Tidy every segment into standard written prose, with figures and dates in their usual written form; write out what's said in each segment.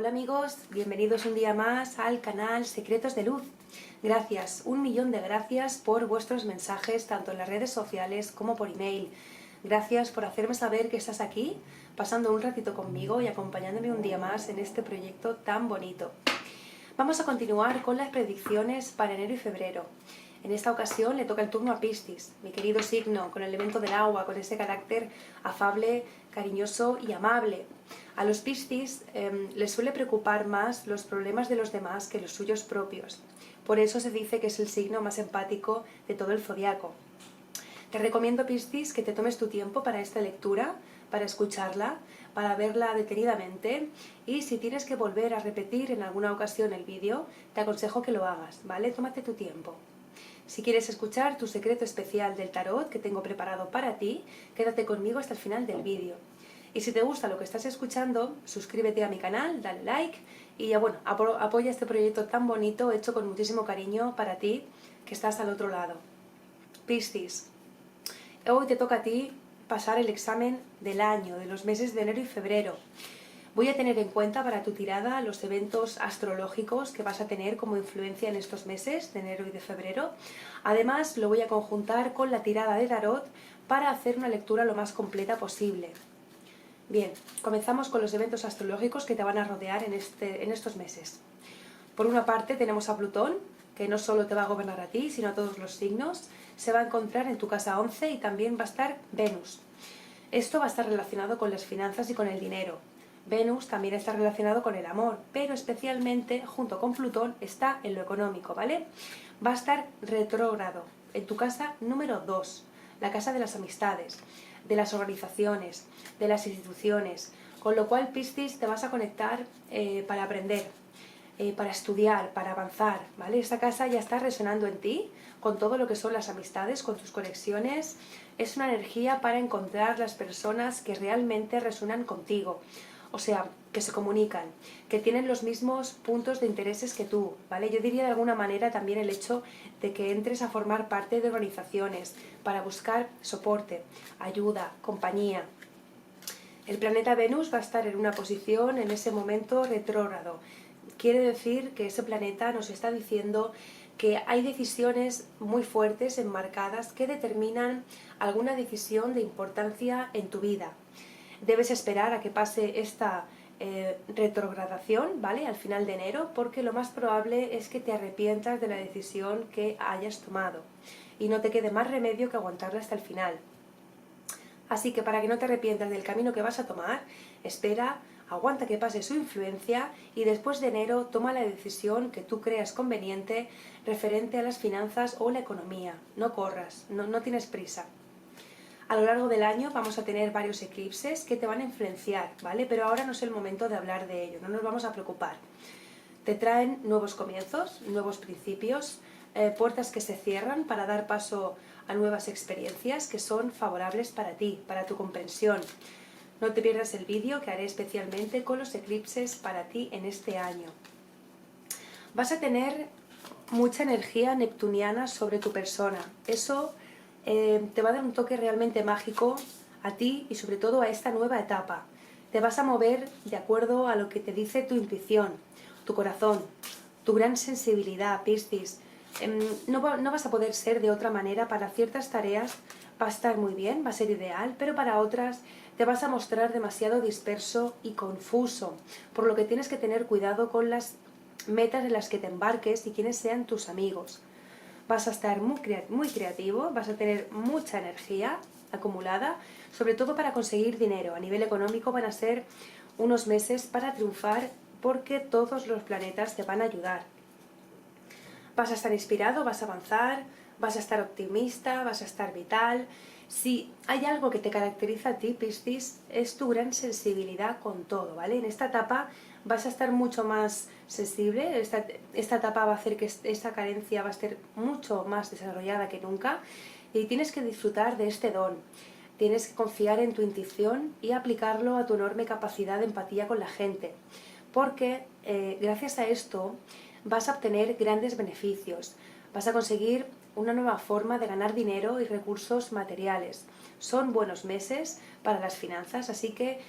Hola amigos, bienvenidos un día más al canal Secretos de Luz. Gracias, un millón de gracias por vuestros mensajes, tanto en las redes sociales como por email. Gracias por hacerme saber que estás aquí, pasando un ratito conmigo y acompañándome un día más en este proyecto tan bonito. Vamos a continuar con las predicciones para enero y febrero. En esta ocasión le toca el turno a Piscis, mi querido signo, con el elemento del agua, con ese carácter afable, cariñoso y amable. A los Piscis les suele preocupar más los problemas de los demás que los suyos propios. Por eso se dice que es el signo más empático de todo el zodiaco. Te recomiendo, Piscis, que te tomes tu tiempo para esta lectura, para escucharla, para verla detenidamente, y si tienes que volver a repetir en alguna ocasión el vídeo, te aconsejo que lo hagas, ¿vale? Tómate tu tiempo. Si quieres escuchar tu secreto especial del tarot que tengo preparado para ti, quédate conmigo hasta el final del vídeo. Y si te gusta lo que estás escuchando, suscríbete a mi canal, dale like y ya bueno, apoya este proyecto tan bonito hecho con muchísimo cariño para ti que estás al otro lado. Piscis, hoy te toca a ti pasar el examen del año, de los meses de enero y febrero. Voy a tener en cuenta para tu tirada los eventos astrológicos que vas a tener como influencia en estos meses de enero y de febrero. Además, lo voy a conjuntar con la tirada de tarot para hacer una lectura lo más completa posible. Bien, comenzamos con los eventos astrológicos que te van a rodear en estos meses. Por una parte tenemos a Plutón, que no solo te va a gobernar a ti, sino a todos los signos. Se va a encontrar en tu casa 11 y también va a estar Venus. Esto va a estar relacionado con las finanzas y con el dinero. Venus también está relacionado con el amor, pero especialmente junto con Plutón está en lo económico, ¿vale? Va a estar retrógrado en tu casa número 2, la casa de las amistades, de las organizaciones, de las instituciones, con lo cual, Piscis, te vas a conectar para aprender, para estudiar, para avanzar, ¿vale? Esta casa ya está resonando en ti, con todo lo que son las amistades, con tus conexiones. Es una energía para encontrar las personas que realmente resuenan contigo, o sea, que se comunican, que tienen los mismos puntos de intereses que tú, ¿vale? Yo diría de alguna manera también el hecho de que entres a formar parte de organizaciones para buscar soporte, ayuda, compañía. El planeta Venus va a estar en una posición en ese momento retrógrado. Quiere decir que ese planeta nos está diciendo que hay decisiones muy fuertes, enmarcadas, que determinan alguna decisión de importancia en tu vida. Debes esperar a que pase esta retrogradación, ¿vale? Al final de enero, porque lo más probable es que te arrepientas de la decisión que hayas tomado y no te quede más remedio que aguantarla hasta el final. Así que para que no te arrepientas del camino que vas a tomar, espera, aguanta que pase su influencia y después de enero toma la decisión que tú creas conveniente referente a las finanzas o la economía. No corras, no tienes prisa. A lo largo del año vamos a tener varios eclipses que te van a influenciar, ¿vale? Pero ahora no es el momento de hablar de ello, no nos vamos a preocupar. Te traen nuevos comienzos, nuevos principios, puertas que se cierran para dar paso a nuevas experiencias que son favorables para ti, para tu comprensión. No te pierdas el vídeo que haré especialmente con los eclipses para ti en este año. Vas a tener mucha energía neptuniana sobre tu persona. Eso te va a dar un toque realmente mágico a ti y sobre todo a esta nueva etapa. Te vas a mover de acuerdo a lo que te dice tu intuición, tu corazón, tu gran sensibilidad, Piscis. No vas a poder ser de otra manera. Para ciertas tareas va a estar muy bien, va a ser ideal, pero para otras te vas a mostrar demasiado disperso y confuso, por lo que tienes que tener cuidado con las metas en las que te embarques y quiénes sean tus amigos. Vas a estar muy creativo, vas a tener mucha energía acumulada, sobre todo para conseguir dinero. A nivel económico van a ser unos meses para triunfar porque todos los planetas te van a ayudar. Vas a estar inspirado, vas a avanzar, vas a estar optimista, vas a estar vital. Si hay algo que te caracteriza a ti, Piscis, es tu gran sensibilidad con todo, ¿vale? En esta etapa vas a estar mucho más sensible, esta etapa va a hacer que esta carencia va a estar mucho más desarrollada que nunca y tienes que disfrutar de este don. Tienes que confiar en tu intuición y aplicarlo a tu enorme capacidad de empatía con la gente, porque gracias a esto vas a obtener grandes beneficios, vas a conseguir una nueva forma de ganar dinero y recursos materiales. Son buenos meses para las finanzas, así que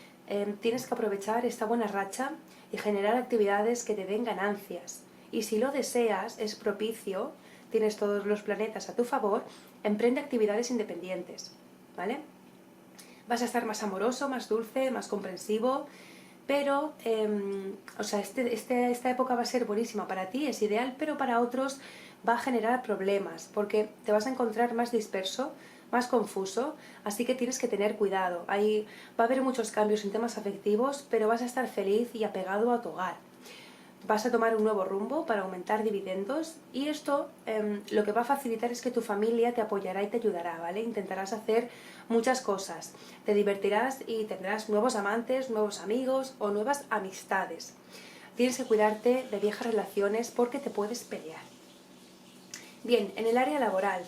tienes que aprovechar esta buena racha y generar actividades que te den ganancias. Y si lo deseas, es propicio, tienes todos los planetas a tu favor, emprende actividades independientes, ¿vale? Vas a estar más amoroso, más dulce, más comprensivo, pero, esta época va a ser buenísima para ti, es ideal, pero para otros va a generar problemas, porque te vas a encontrar más disperso, más confuso, así que tienes que tener cuidado. Ahí va a haber muchos cambios en temas afectivos, pero vas a estar feliz y apegado a tu hogar. Vas a tomar un nuevo rumbo para aumentar dividendos y esto lo que va a facilitar es que tu familia te apoyará y te ayudará, ¿vale? Intentarás hacer muchas cosas, te divertirás y tendrás nuevos amantes, nuevos amigos o nuevas amistades. Tienes que cuidarte de viejas relaciones porque te puedes pelear. Bien, en el área laboral,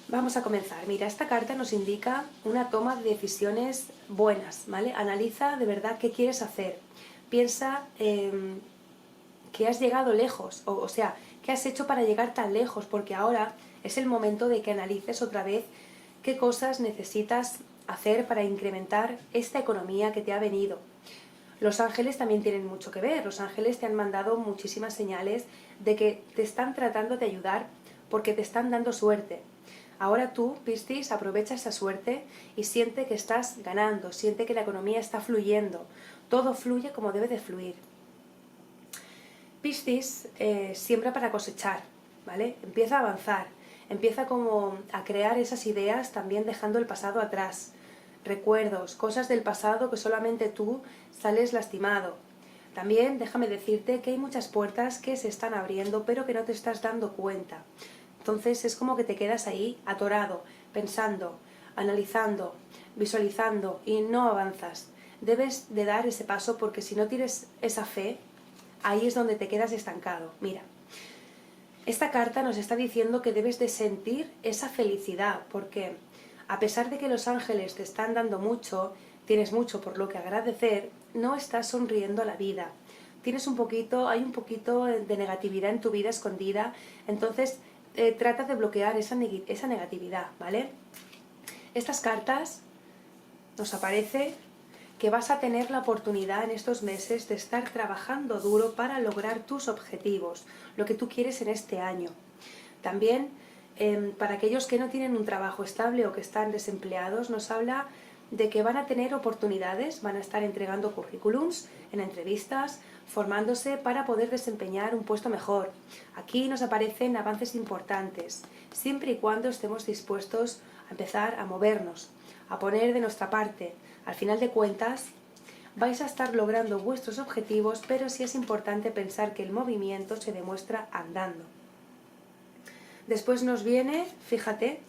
vamos a comenzar. Mira, esta carta nos indica una toma de decisiones buenas, ¿vale? Analiza de verdad qué quieres hacer. Piensa que has llegado lejos, o sea, qué has hecho para llegar tan lejos, porque ahora es el momento de que analices otra vez qué cosas necesitas hacer para incrementar esta economía que te ha venido. Los ángeles también tienen mucho que ver, los ángeles te han mandado muchísimas señales de que te están tratando de ayudar porque te están dando suerte. Ahora tú, Piscis, aprovecha esa suerte y siente que estás ganando, siente que la economía está fluyendo. Todo fluye como debe de fluir. Piscis siembra para cosechar, ¿vale? Empieza a avanzar, empieza como a crear esas ideas también dejando el pasado atrás. Recuerdos, cosas del pasado que solamente tú sales lastimado. También déjame decirte que hay muchas puertas que se están abriendo pero que no te estás dando cuenta. Entonces es como que te quedas ahí atorado, pensando, analizando, visualizando y no avanzas. Debes de dar ese paso porque si no tienes esa fe, ahí es donde te quedas estancado. Mira, esta carta nos está diciendo que debes de sentir esa felicidad porque a pesar de que los ángeles te están dando mucho, tienes mucho por lo que agradecer, no estás sonriendo a la vida. Hay un poquito de negatividad en tu vida escondida, entonces trata de bloquear esa negatividad, ¿vale? Estas cartas nos aparece que vas a tener la oportunidad en estos meses de estar trabajando duro para lograr tus objetivos, lo que tú quieres en este año. También, para aquellos que no tienen un trabajo estable o que están desempleados, nos habla de que van a tener oportunidades, van a estar entregando currículums en entrevistas, formándose para poder desempeñar un puesto mejor. Aquí nos aparecen avances importantes, siempre y cuando estemos dispuestos a empezar a movernos, a poner de nuestra parte. Al final de cuentas, vais a estar logrando vuestros objetivos, pero sí es importante pensar que el movimiento se demuestra andando. Después nos viene, fíjate,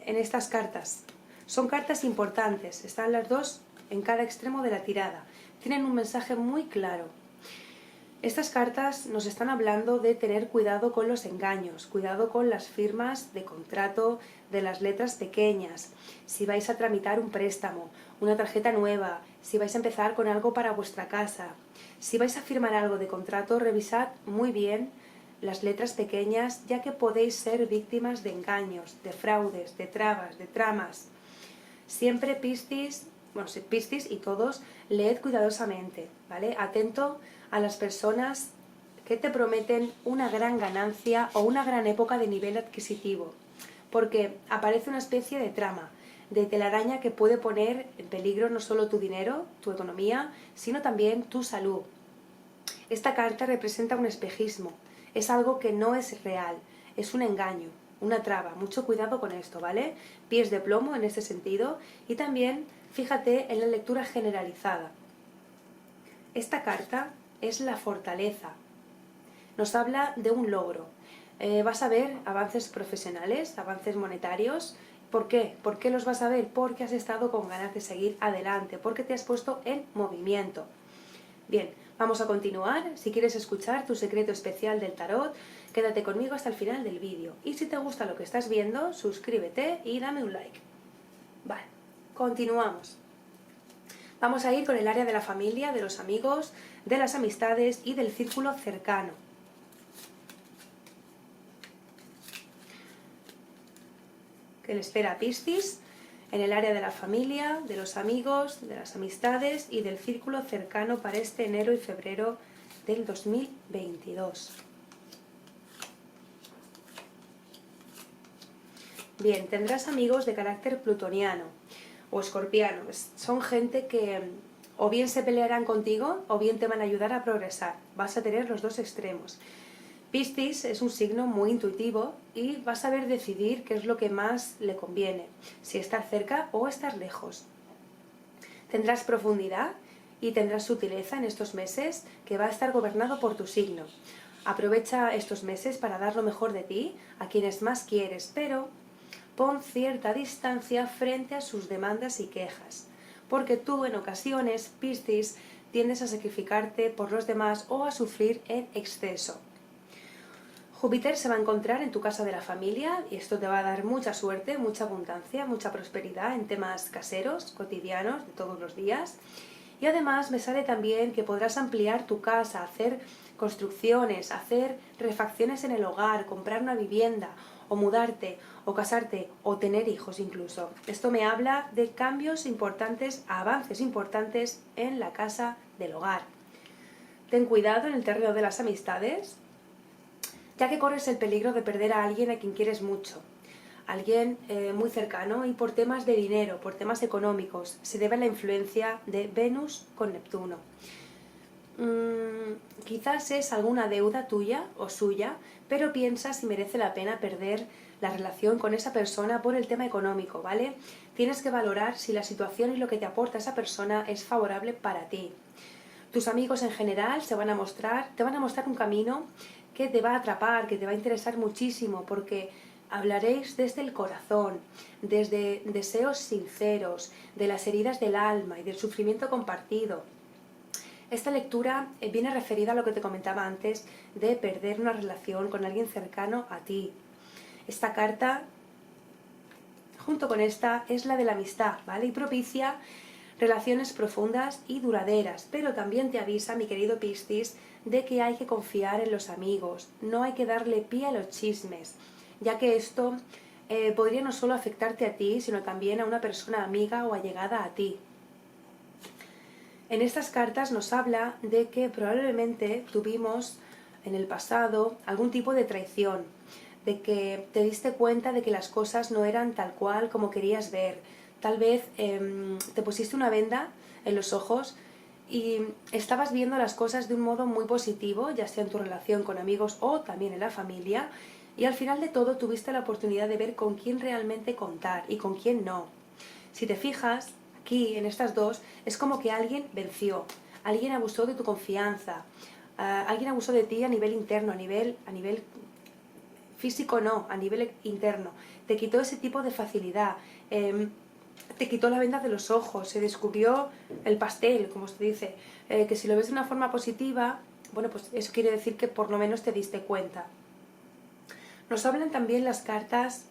en estas cartas. Son cartas importantes, están las dos en cada extremo de la tirada. Tienen un mensaje muy claro. Estas cartas nos están hablando de tener cuidado con los engaños, cuidado con las firmas de contrato, de las letras pequeñas, si vais a tramitar un préstamo, una tarjeta nueva, si vais a empezar con algo para vuestra casa. Si vais a firmar algo de contrato, revisad muy bien las letras pequeñas, ya que podéis ser víctimas de engaños, de fraudes, de trabas, de tramas. Siempre Piscis y todos, leed cuidadosamente, ¿vale? Atento a las personas que te prometen una gran ganancia o una gran época de nivel adquisitivo, porque aparece una especie de trama, de telaraña que puede poner en peligro no solo tu dinero, tu economía, sino también tu salud. Esta carta representa un espejismo, es algo que no es real, es un engaño, una traba. Mucho cuidado con esto, ¿vale? Pies de plomo en este sentido. Y también fíjate en la lectura generalizada. Esta carta es la fortaleza. Nos habla de un logro. Vas a ver avances profesionales, avances monetarios. ¿Por qué? ¿Por qué los vas a ver? Porque has estado con ganas de seguir adelante, porque te has puesto en movimiento. Bien, vamos a continuar. Si quieres escuchar tu secreto especial del tarot, quédate conmigo hasta el final del vídeo. Y si te gusta lo que estás viendo, suscríbete y dame un like. Vale, continuamos. Vamos a ir con el área de la familia, de los amigos, de las amistades y del círculo cercano. ¿Qué le espera a Piscis en el área de la familia, de los amigos, de las amistades y del círculo cercano para este enero y febrero del 2022. Bien, tendrás amigos de carácter plutoniano o escorpiano. Son gente que o bien se pelearán contigo o bien te van a ayudar a progresar. Vas a tener los dos extremos. Piscis es un signo muy intuitivo y vas a saber decidir qué es lo que más le conviene, si estar cerca o estar lejos. Tendrás profundidad y tendrás sutileza en estos meses que va a estar gobernado por tu signo. Aprovecha estos meses para dar lo mejor de ti a quienes más quieres, pero pon cierta distancia frente a sus demandas y quejas, porque tú en ocasiones, Piscis, tiendes a sacrificarte por los demás o a sufrir en exceso. Júpiter se va a encontrar en tu casa de la familia y esto te va a dar mucha suerte, mucha abundancia, mucha prosperidad en temas caseros, cotidianos, de todos los días. Y además me sale también que podrás ampliar tu casa, hacer construcciones, hacer refacciones en el hogar, comprar una vivienda o mudarte o casarte o tener hijos incluso. Esto me habla de cambios importantes, avances importantes en la casa del hogar. Ten cuidado en el terreno de las amistades, ya que corres el peligro de perder a alguien a quien quieres mucho, alguien muy cercano, y por temas de dinero, por temas económicos, se debe a la influencia de Venus con Neptuno. Quizás es alguna deuda tuya o suya, pero piensa si merece la pena perder la relación con esa persona por el tema económico, ¿vale? Tienes que valorar si la situación y lo que te aporta esa persona es favorable para ti. Tus amigos en general te van a mostrar un camino que te va a atrapar, que te va a interesar muchísimo, porque hablaréis desde el corazón, desde deseos sinceros, de las heridas del alma y del sufrimiento compartido. Esta lectura viene referida a lo que te comentaba antes de perder una relación con alguien cercano a ti. Esta carta, junto con esta, es la de la amistad, ¿vale? Y propicia relaciones profundas y duraderas, pero también te avisa, mi querido Piscis, de que hay que confiar en los amigos, no hay que darle pie a los chismes, ya que esto podría no solo afectarte a ti, sino también a una persona amiga o allegada a ti. En estas cartas nos habla de que probablemente tuvimos en el pasado algún tipo de traición, de que te diste cuenta de que las cosas no eran tal cual como querías ver. Tal vez te pusiste una venda en los ojos y estabas viendo las cosas de un modo muy positivo, ya sea en tu relación con amigos o también en la familia, y al final de todo tuviste la oportunidad de ver con quién realmente contar y con quién no. Si te fijas, aquí en estas dos es como que alguien venció, alguien abusó de tu confianza, alguien abusó de ti a nivel interno, a nivel físico no, a nivel interno. Te quitó ese tipo de facilidad, te quitó la venda de los ojos, se descubrió el pastel, como se dice, que si lo ves de una forma positiva, bueno, pues eso quiere decir que por lo menos te diste cuenta. Nos hablan también las cartas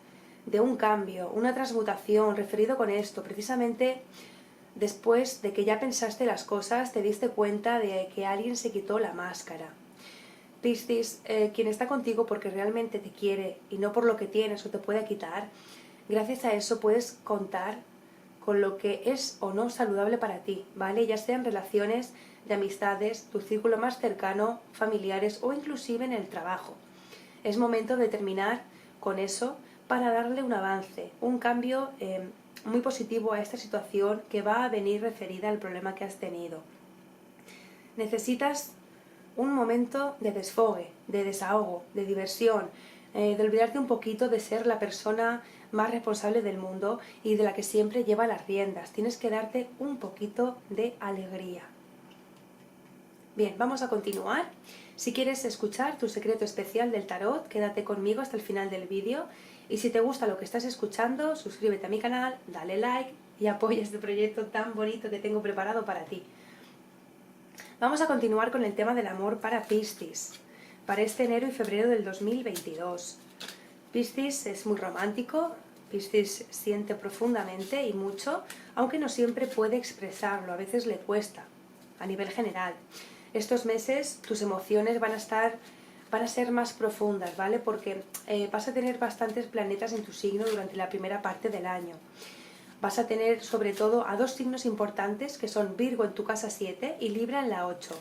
de un cambio, una transmutación, referido con esto, precisamente después de que ya pensaste las cosas, te diste cuenta de que alguien se quitó la máscara. Piscis, quien está contigo porque realmente te quiere y no por lo que tienes o te puede quitar, gracias a eso puedes contar con lo que es o no saludable para ti, ¿vale? Ya sean relaciones de amistades, tu círculo más cercano, familiares o inclusive en el trabajo. Es momento de terminar con eso para darle un avance, un cambio muy positivo a esta situación que va a venir referida al problema que has tenido. Necesitas un momento de desfogue, de desahogo, de diversión, de olvidarte un poquito de ser la persona más responsable del mundo y de la que siempre lleva las riendas. Tienes que darte un poquito de alegría. Bien, vamos a continuar. Si quieres escuchar tu secreto especial del tarot, quédate conmigo hasta el final del vídeo. Y si te gusta lo que estás escuchando, suscríbete a mi canal, dale like y apoya este proyecto tan bonito que tengo preparado para ti. Vamos a continuar con el tema del amor para Piscis, para este enero y febrero del 2022. Piscis es muy romántico, Piscis siente profundamente y mucho, aunque no siempre puede expresarlo, a veces le cuesta, a nivel general. Estos meses tus emociones van a ser más profundas, ¿vale? Porque vas a tener bastantes planetas en tu signo durante la primera parte del año. Vas a tener sobre todo a dos signos importantes que son Virgo en tu casa 7 y Libra en la 8.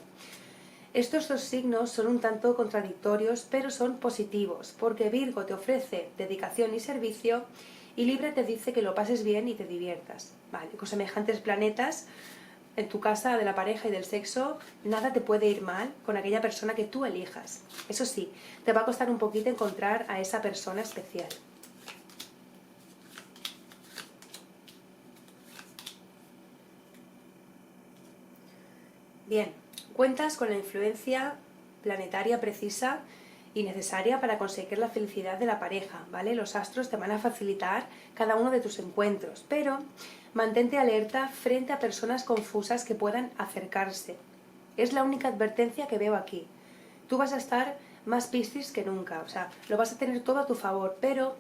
Estos dos signos son un tanto contradictorios, pero son positivos, porque Virgo te ofrece dedicación y servicio y Libra te dice que lo pases bien y te diviertas. Vale, con semejantes planetas en tu casa de la pareja y del sexo, nada te puede ir mal con aquella persona que tú elijas. Eso sí, te va a costar un poquito encontrar a esa persona especial. Bien, cuentas con la influencia planetaria precisa y necesaria para conseguir la felicidad de la pareja, ¿vale? Los astros te van a facilitar cada uno de tus encuentros, pero mantente alerta frente a personas confusas que puedan acercarse. Es la única advertencia que veo aquí. Tú vas a estar más Piscis que nunca, o sea, lo vas a tener todo a tu favor, pero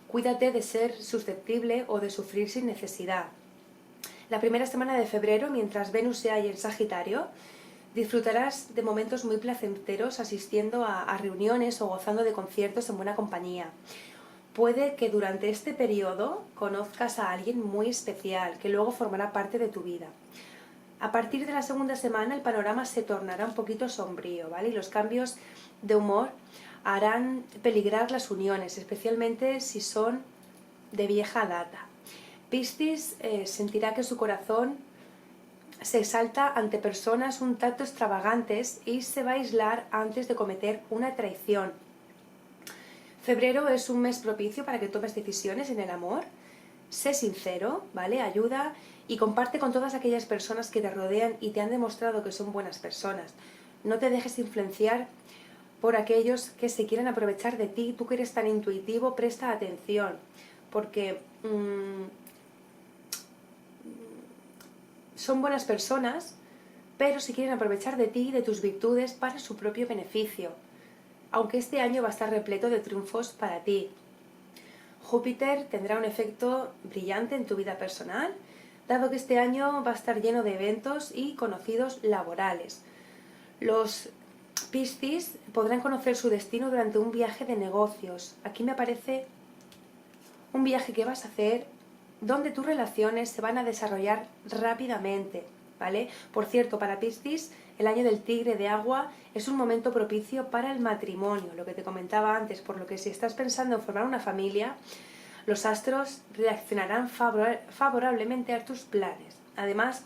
cuídate de ser susceptible o de sufrir sin necesidad. La primera semana de febrero, mientras Venus se halla en Sagitario, disfrutarás de momentos muy placenteros asistiendo a reuniones o gozando de conciertos en buena compañía. Puede que durante este periodo conozcas a alguien muy especial que luego formará parte de tu vida. A partir de la segunda semana el panorama se tornará un poquito sombrío, ¿vale? Y los cambios de humor harán peligrar las uniones, especialmente si son de vieja data. Piscis sentirá que su corazón se exalta ante personas un tanto extravagantes y se va a aislar antes de cometer una traición. Febrero es un mes propicio para que tomes decisiones en el amor. Sé sincero, ¿vale? Ayuda y comparte con todas aquellas personas que te rodean y te han demostrado que son buenas personas. No te dejes influenciar por aquellos que se quieran aprovechar de ti. Tú que eres tan intuitivo, presta atención, porque son buenas personas, pero se quieren aprovechar de ti y de tus virtudes para su propio beneficio, aunque este año va a estar repleto de triunfos para ti. Júpiter tendrá un efecto brillante en tu vida personal, dado que este año va a estar lleno de eventos y conocidos laborales. Los Piscis podrán conocer su destino durante un viaje de negocios. Aquí me aparece un viaje que vas a hacer donde tus relaciones se van a desarrollar rápidamente, ¿vale? Por cierto, para Piscis, el año del tigre de agua es un momento propicio para el matrimonio, lo que te comentaba antes, por lo que si estás pensando en formar una familia, los astros reaccionarán favorablemente a tus planes. Además,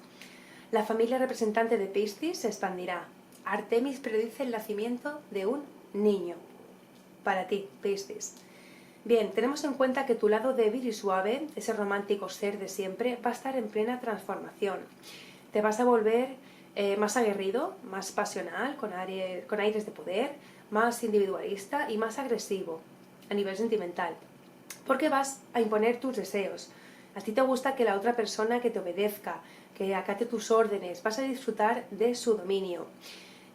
la familia representante de Piscis se expandirá. Artemis predice el nacimiento de un niño. Para ti, Piscis. Bien, tenemos en cuenta que tu lado débil y suave, ese romántico ser de siempre, va a estar en plena transformación. Te vas a volver más aguerrido, más pasional, con aires de poder, más individualista y más agresivo a nivel sentimental. Porque vas a imponer tus deseos. A ti te gusta que la otra persona que te obedezca, que acate tus órdenes, vas a disfrutar de su dominio.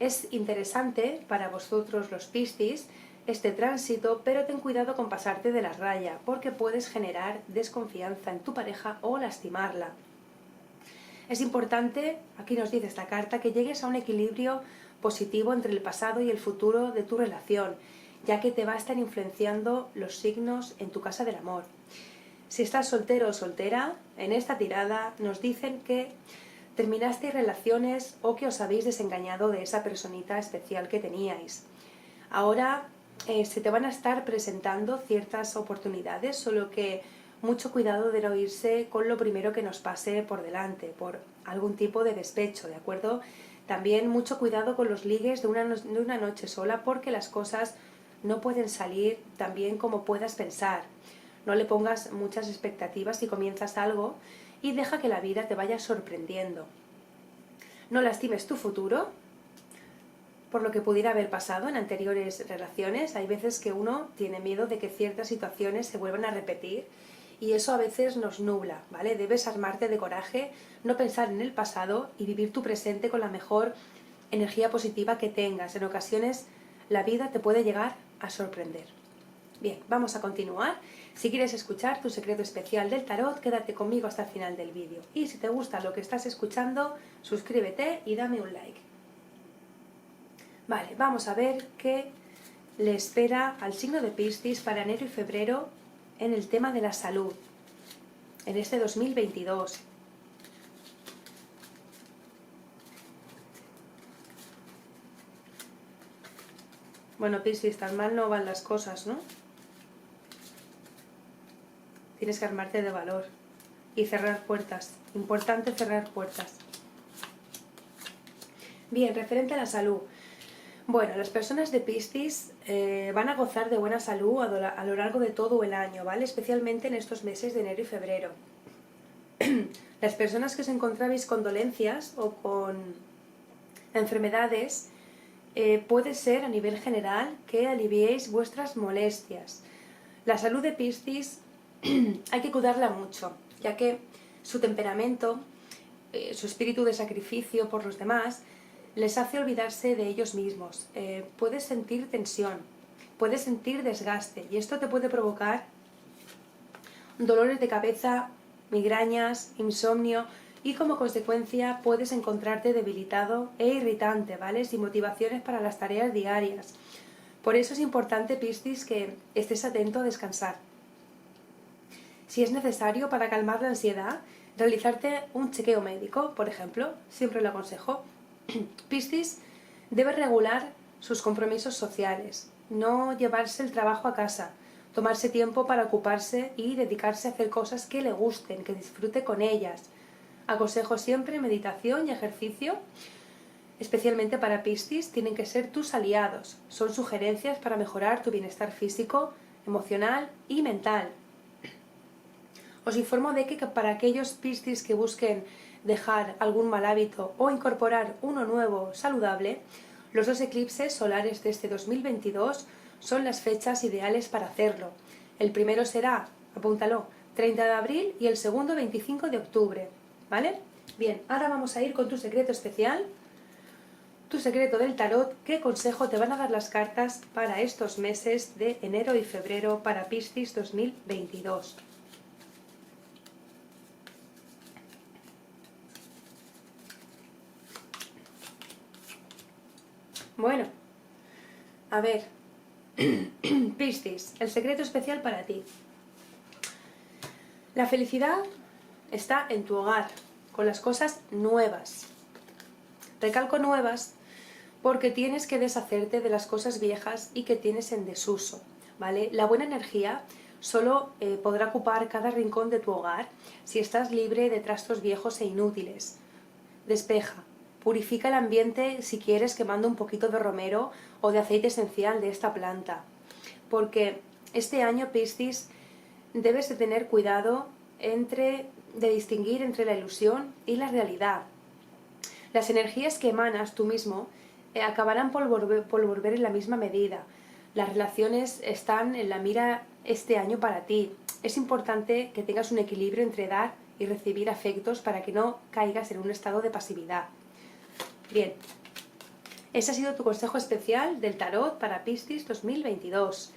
Es interesante para vosotros los Piscis este tránsito, pero ten cuidado con pasarte de la raya, porque puedes generar desconfianza en tu pareja o lastimarla. Es importante, aquí nos dice esta carta, que llegues a un equilibrio positivo entre el pasado y el futuro de tu relación, ya que te va a estar influenciando los signos en tu casa del amor. Si estás soltero o soltera, en esta tirada nos dicen que terminasteis relaciones o que os habéis desengañado de esa personita especial que teníais. Ahora se te van a estar presentando ciertas oportunidades, solo que mucho cuidado de no irse con lo primero que nos pase por delante, por algún tipo de despecho, ¿de acuerdo? También mucho cuidado con los ligues de una noche sola, porque las cosas no pueden salir tan bien como puedas pensar. No le pongas muchas expectativas si comienzas algo y deja que la vida te vaya sorprendiendo. No lastimes tu futuro por lo que pudiera haber pasado en anteriores relaciones. Hay veces que uno tiene miedo de que ciertas situaciones se vuelvan a repetir y eso a veces nos nubla, ¿vale? Debes armarte de coraje, no pensar en el pasado y vivir tu presente con la mejor energía positiva que tengas. En ocasiones la vida te puede llegar a sorprender. Bien, vamos a continuar. Si quieres escuchar tu secreto especial del tarot, quédate conmigo hasta el final del vídeo. Y si te gusta lo que estás escuchando, suscríbete y dame un like. Vale, vamos a ver qué le espera al signo de Piscis para enero y febrero en el tema de la salud. en este 2022. Bueno, Piscis, tan mal no van las cosas, ¿no? Tienes que armarte de valor y cerrar puertas. Importante cerrar puertas. Bien, referente a la salud. Bueno, las personas de Piscis van a gozar de buena salud a lo largo de todo el año, ¿vale? Especialmente en estos meses de enero y febrero. Las personas que os encontrabais con dolencias o con enfermedades, puede ser a nivel general que aliviéis vuestras molestias. La salud de Piscis hay que cuidarla mucho, ya que su temperamento, su espíritu de sacrificio por los demás, les hace olvidarse de ellos mismos. Puedes sentir tensión, puedes sentir desgaste, y esto te puede provocar dolores de cabeza, migrañas, insomnio, y como consecuencia puedes encontrarte debilitado e irritante, ¿vale? Sin motivaciones para las tareas diarias. Por eso es importante, Piscis, que estés atento a descansar. Si es necesario, para calmar la ansiedad, realizarte un chequeo médico, por ejemplo, siempre lo aconsejo. Piscis debe regular sus compromisos sociales, no llevarse el trabajo a casa, tomarse tiempo para ocuparse y dedicarse a hacer cosas que le gusten, que disfrute con ellas. Aconsejo siempre meditación y ejercicio, especialmente para Piscis, tienen que ser tus aliados. Son sugerencias para mejorar tu bienestar físico, emocional y mental. Os informo de que para aquellos Piscis que busquen dejar algún mal hábito o incorporar uno nuevo saludable, los 2 eclipses solares de este 2022 son las fechas ideales para hacerlo. El primero será, apúntalo, 30 de abril y el segundo 25 de octubre, ¿vale? Bien, ahora vamos a ir con tu secreto especial, tu secreto del tarot. ¿Qué consejo te van a dar las cartas para estos meses de enero y febrero para Piscis 2022? Bueno, a ver, Piscis, el secreto especial para ti. La felicidad está en tu hogar, con las cosas nuevas. Recalco nuevas porque tienes que deshacerte de las cosas viejas y que tienes en desuso, ¿vale? La buena energía solo podrá ocupar cada rincón de tu hogar si estás libre de trastos viejos e inútiles. Despeja. Purifica el ambiente si quieres quemando un poquito de romero o de aceite esencial de esta planta. Porque este año, Piscis, debes de tener cuidado de distinguir entre la ilusión y la realidad. Las energías que emanas tú mismo acabarán por volver en la misma medida. Las relaciones están en la mira este año para ti. Es importante que tengas un equilibrio entre dar y recibir afectos para que no caigas en un estado de pasividad. Bien, ese ha sido tu consejo especial del tarot para Piscis 2022.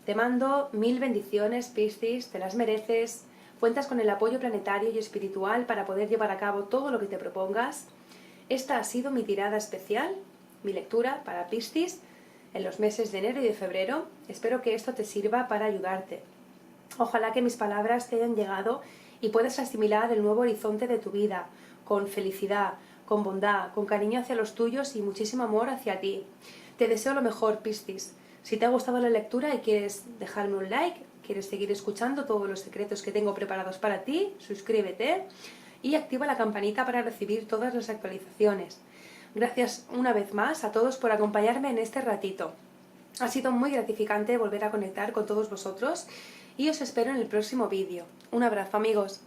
Te mando 1000 bendiciones, Piscis, te las mereces. Cuentas con el apoyo planetario y espiritual para poder llevar a cabo todo lo que te propongas. Esta ha sido mi tirada especial, mi lectura para Piscis en los meses de enero y de febrero. Espero que esto te sirva para ayudarte. Ojalá que mis palabras te hayan llegado y puedas asimilar el nuevo horizonte de tu vida, con felicidad, con bondad, con cariño hacia los tuyos y muchísimo amor hacia ti. Te deseo lo mejor, Piscis. Si te ha gustado la lectura y quieres dejarme un like, quieres seguir escuchando todos los secretos que tengo preparados para ti, suscríbete y activa la campanita para recibir todas las actualizaciones. Gracias una vez más a todos por acompañarme en este ratito. Ha sido muy gratificante volver a conectar con todos vosotros y os espero en el próximo vídeo. Un abrazo, amigos.